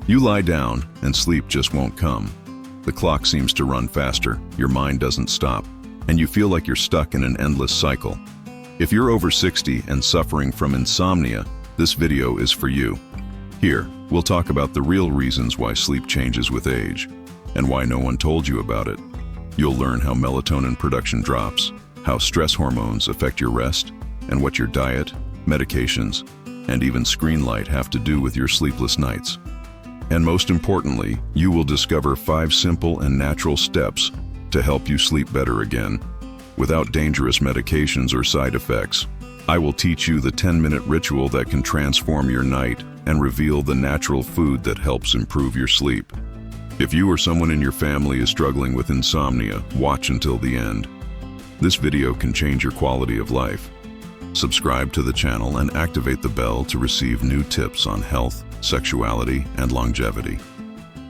You lie down and sleep just won't come. The clock seems to run faster, your mind doesn't stop, and you feel like you're stuck in an endless cycle. If you're over 60 and suffering from insomnia, this video is for you. Here, we'll talk about the real reasons why sleep changes with age, and why no one told you about it. You'll learn how melatonin production drops, how stress hormones affect your rest, and what your diet, medications, and even screen light have to do with your sleepless nights. And most importantly, you will discover 5 simple and natural steps to help you sleep better again, without dangerous medications or side effects. I will teach you the 10-minute ritual that can transform your night and reveal the natural food that helps improve your sleep. If you or someone in your family is struggling with insomnia, watch until the end. This video can change your quality of life. Subscribe to the channel and activate the bell to receive new tips on health, sexuality, and longevity.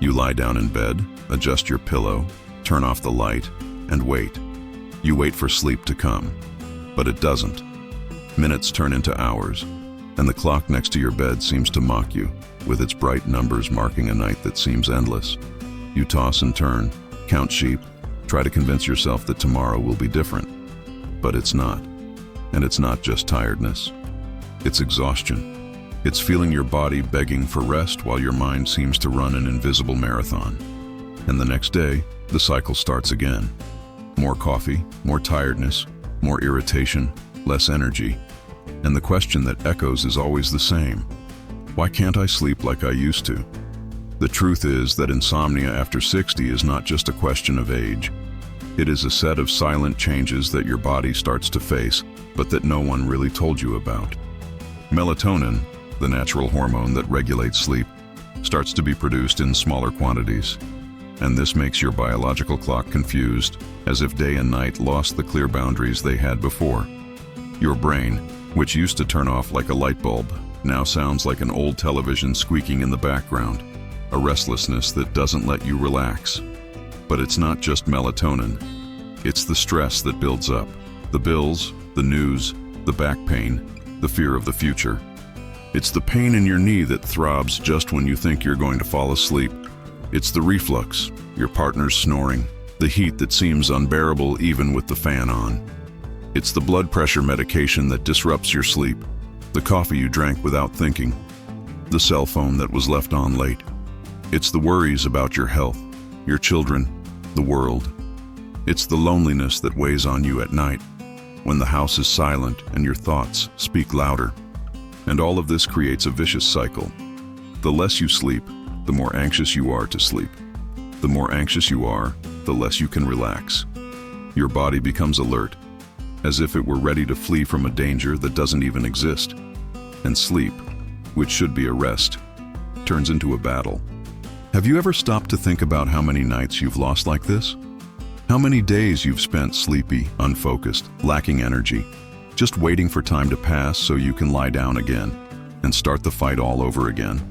You lie down in bed, adjust your pillow, turn off the light, and wait. You wait for sleep to come, but it doesn't. Minutes turn into hours, and the clock next to your bed seems to mock you, with its bright numbers marking a night that seems endless. You toss and turn, count sheep, try to convince yourself that tomorrow will be different. But it's not. And it's not just tiredness. It's exhaustion. It's feeling your body begging for rest while your mind seems to run an invisible marathon. And the next day, the cycle starts again. More coffee, more tiredness, more irritation, less energy. And the question that echoes is always the same. Why can't I sleep like I used to? The truth is that insomnia after 60 is not just a question of age. It is a set of silent changes that your body starts to face, but that no one really told you about. Melatonin, the natural hormone that regulates sleep, starts to be produced in smaller quantities. And this makes your biological clock confused, as if day and night lost the clear boundaries they had before. Your brain, which used to turn off like a light bulb, now sounds like an old television squeaking in the background, a restlessness that doesn't let you relax. But it's not just melatonin. It's the stress that builds up. The bills, the news, the back pain, the fear of the future. It's the pain in your knee that throbs just when you think you're going to fall asleep. It's the reflux, your partner's snoring, the heat that seems unbearable even with the fan on. It's the blood pressure medication that disrupts your sleep, the coffee you drank without thinking, the cell phone that was left on late. It's the worries about your health, your children, the world. It's the loneliness that weighs on you at night, when the house is silent and your thoughts speak louder. And all of this creates a vicious cycle. The less you sleep, the more anxious you are to sleep. The more anxious you are, the less you can relax. Your body becomes alert, as if it were ready to flee from a danger that doesn't even exist. And sleep, which should be a rest, turns into a battle. Have you ever stopped to think about how many nights you've lost like this? How many days you've spent sleepy, unfocused, lacking energy, just waiting for time to pass so you can lie down again and start the fight all over again?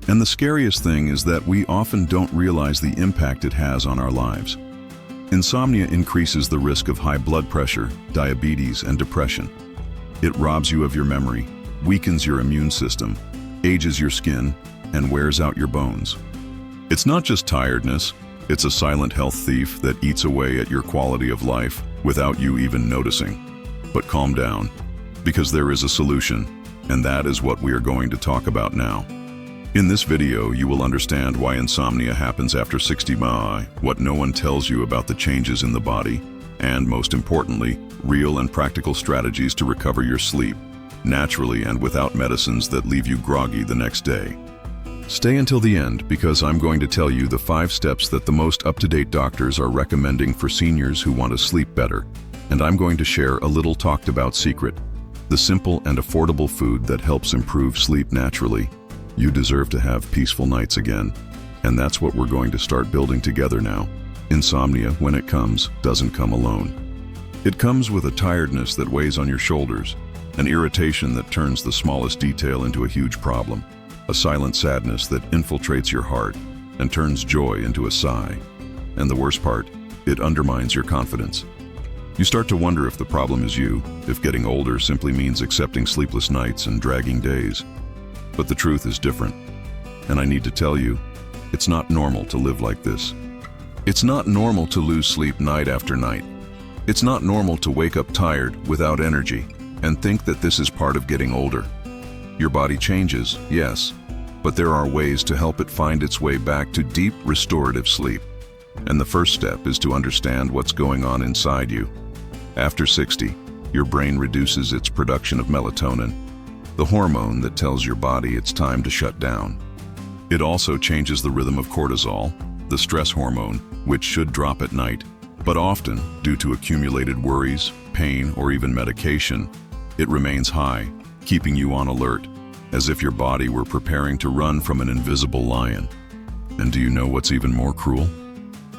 And the scariest thing is that we often don't realize the impact it has on our lives. Insomnia increases the risk of high blood pressure, diabetes, and depression. It robs you of your memory, weakens your immune system, ages your skin, and wears out your bones. It's not just tiredness, it's a silent health thief that eats away at your quality of life without you even noticing. But calm down, because there is a solution, and that is what we are going to talk about now. In this video, you will understand why insomnia happens after 60, what no one tells you about the changes in the body, and most importantly, real and practical strategies to recover your sleep, naturally and without medicines that leave you groggy the next day. Stay until the end because I'm going to tell you the 5 steps that the most up-to-date doctors are recommending for seniors who want to sleep better. And I'm going to share a little talked about secret, the simple and affordable food that helps improve sleep naturally. You deserve to have peaceful nights again. And that's what we're going to start building together now. Insomnia, when it comes, doesn't come alone. It comes with a tiredness that weighs on your shoulders, an irritation that turns the smallest detail into a huge problem, a silent sadness that infiltrates your heart and turns joy into a sigh. And the worst part, it undermines your confidence. You start to wonder if the problem is you, if getting older simply means accepting sleepless nights and dragging days. But the truth is different. And I need to tell you, it's not normal to live like this. It's not normal to lose sleep night after night. It's not normal to wake up tired, without energy, and think that this is part of getting older. Your body changes, yes, but there are ways to help it find its way back to deep, restorative sleep. And the first step is to understand what's going on inside you. After 60, your brain reduces its production of melatonin, the hormone that tells your body it's time to shut down. It also changes the rhythm of cortisol, the stress hormone, which should drop at night, but often, due to accumulated worries, pain, or even medication, it remains high, keeping you on alert, as if your body were preparing to run from an invisible lion. And do you know what's even more cruel?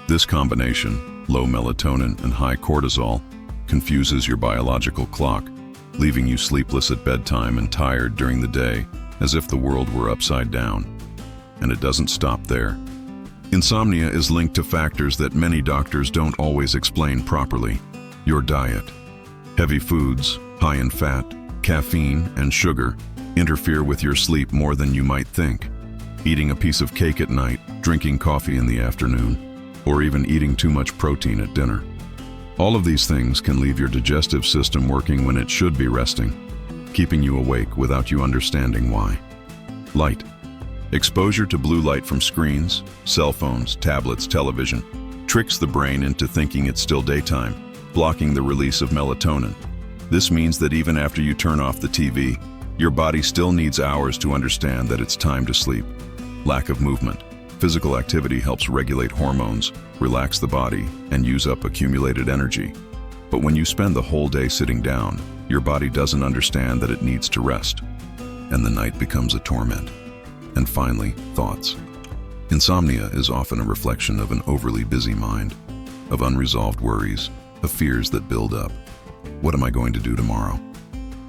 This combination, low melatonin and high cortisol, confuses your biological clock, leaving you sleepless at bedtime and tired during the day, as if the world were upside down. And it doesn't stop there. Insomnia is linked to factors that many doctors don't always explain properly. Your diet. Heavy foods, high in fat, caffeine, and sugar interfere with your sleep more than you might think. Eating a piece of cake at night, drinking coffee in the afternoon, or even eating too much protein at dinner. All of these things can leave your digestive system working when it should be resting, keeping you awake without you understanding why. Light. Exposure to blue light from screens, cell phones, tablets, television, tricks the brain into thinking it's still daytime, blocking the release of melatonin. This means that even after you turn off the TV, your body still needs hours to understand that it's time to sleep. Lack of movement. Physical activity helps regulate hormones, relax the body, and use up accumulated energy. But when you spend the whole day sitting down, your body doesn't understand that it needs to rest, and the night becomes a torment. And finally, thoughts. Insomnia is often a reflection of an overly busy mind, of unresolved worries, of fears that build up. What am I going to do tomorrow?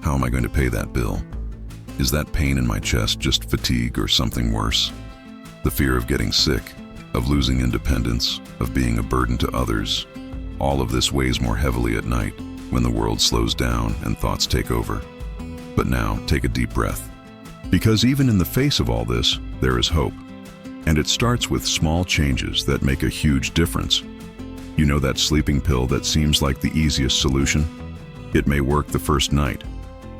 How am I going to pay that bill? Is that pain in my chest just fatigue or something worse? The fear of getting sick, of losing independence, of being a burden to others. All of this weighs more heavily at night when the world slows down and thoughts take over. But now, take a deep breath. Because even in the face of all this, there is hope. And it starts with small changes that make a huge difference. You know that sleeping pill that seems like the easiest solution? It may work the first night,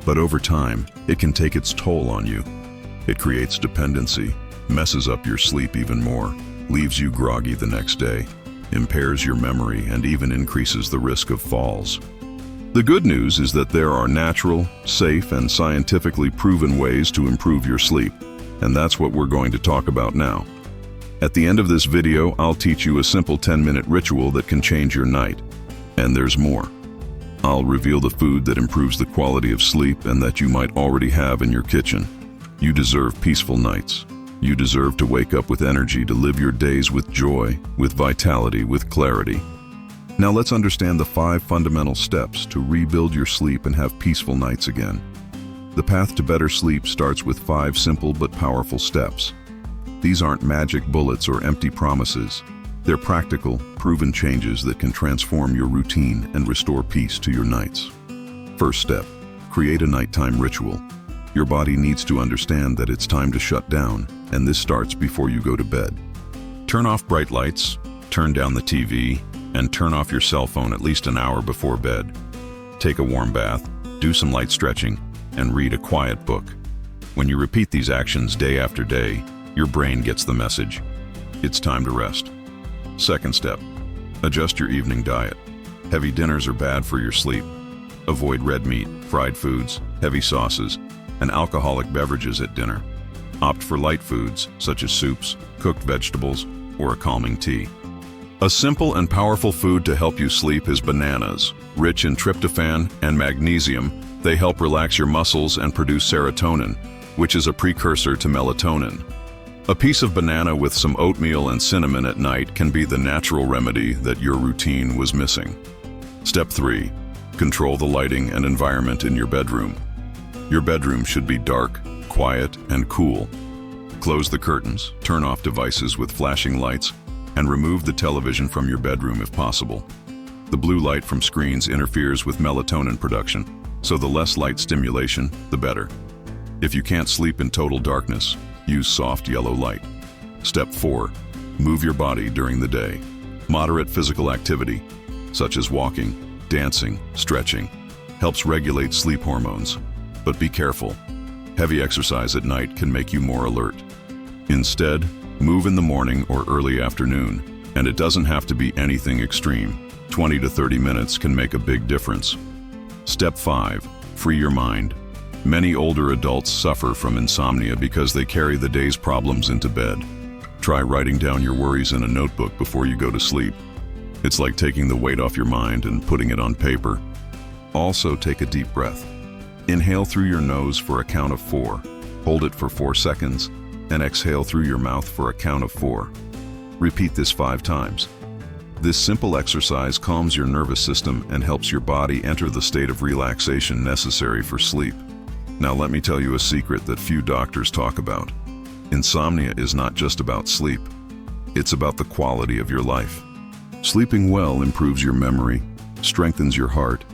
but over time, it can take its toll on you. It creates dependency, messes up your sleep even more, leaves you groggy the next day, impairs your memory, and even increases the risk of falls. The good news is that there are natural, safe, and scientifically proven ways to improve your sleep, and that's what we're going to talk about now. At the end of this video, I'll teach you a simple 10-minute ritual that can change your night. And there's more. I'll reveal the food that improves the quality of sleep and that you might already have in your kitchen. You deserve peaceful nights. You deserve to wake up with energy to live your days with joy, with vitality, with clarity. Now let's understand the 5 fundamental steps to rebuild your sleep and have peaceful nights again. The path to better sleep starts with 5 simple but powerful steps. These aren't magic bullets or empty promises. They're practical, proven changes that can transform your routine and restore peace to your nights. First step, create a nighttime ritual. Your body needs to understand that it's time to shut down, and this starts before you go to bed. Turn off bright lights, turn down the TV, and turn off your cell phone at least an hour before bed. Take a warm bath, do some light stretching, and read a quiet book. When you repeat these actions day after day, your brain gets the message. It's time to rest. Second step, adjust your evening diet. Heavy dinners are bad for your sleep. Avoid red meat, fried foods, heavy sauces, and alcoholic beverages at dinner. Opt for light foods, such as soups, cooked vegetables, or a calming tea. A simple and powerful food to help you sleep is bananas. Rich in tryptophan and magnesium, they help relax your muscles and produce serotonin, which is a precursor to melatonin. A piece of banana with some oatmeal and cinnamon at night can be the natural remedy that your routine was missing. Step 3. Control the lighting and environment in your bedroom. Your bedroom should be dark, quiet, and cool. Close the curtains, turn off devices with flashing lights, and remove the television from your bedroom if possible. The blue light from screens interferes with melatonin production, so the less light stimulation, the better. If you can't sleep in total darkness, Use soft yellow light. Step 4. Move your body during the day. Moderate physical activity, such as walking, dancing, stretching, helps regulate sleep hormones. But be careful. Heavy exercise at night can make you more alert. Instead, move in the morning or early afternoon, and it doesn't have to be anything extreme. 20 to 30 minutes can make a big difference. Step 5. Free your mind. Many older adults suffer from insomnia because they carry the day's problems into bed. Try writing down your worries in a notebook before you go to sleep. It's like taking the weight off your mind and putting it on paper. Also, take a deep breath. Inhale through your nose for a count of 4. Hold it for 4 seconds, and exhale through your mouth for a count of 4. Repeat this 5 times. This simple exercise calms your nervous system and helps your body enter the state of relaxation necessary for sleep. Now let me tell you a secret that few doctors talk about. Insomnia is not just about sleep. It's about the quality of your life. Sleeping well improves your memory, strengthens your heart,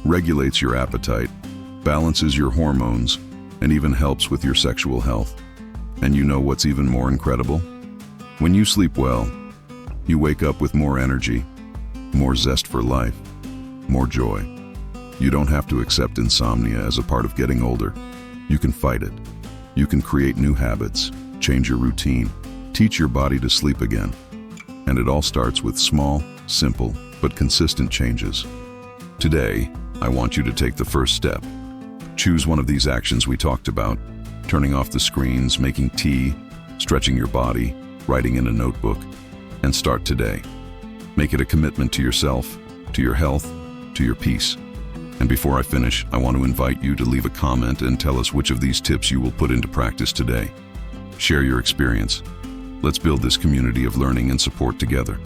regulates your appetite, balances your hormones, and even helps with your sexual health. And you know what's even more incredible? When you sleep well, you wake up with more energy, more zest for life, more joy. You don't have to accept insomnia as a part of getting older. You can fight it. You can create new habits, change your routine, teach your body to sleep again. And it all starts with small, simple, but consistent changes. Today, I want you to take the first step. Choose one of these actions we talked about: turning off the screens, making tea, stretching your body, writing in a notebook, and start today. Make it a commitment to yourself, to your health, to your peace. And before I finish, I want to invite you to leave a comment and tell us which of these tips you will put into practice today. Share your experience. Let's build this community of learning and support together.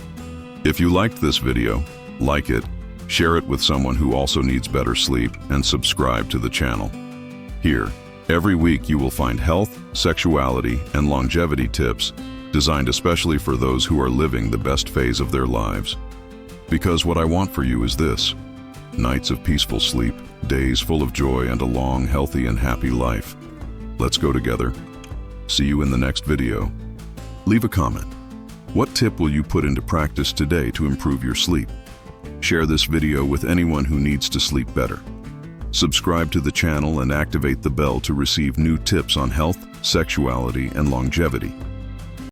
If you liked this video, like it, share it with someone who also needs better sleep, and subscribe to the channel. Here, every week you will find health, sexuality, and longevity tips designed especially for those who are living the best phase of their lives. Because what I want for you is this: nights of peaceful sleep, days full of joy, and a long, healthy, and happy life. Let's go together. See you in the next video. Leave a comment. What tip will you put into practice today to improve your sleep? Share this video with anyone who needs to sleep better. Subscribe to the channel and activate the bell to receive new tips on health, sexuality, and longevity.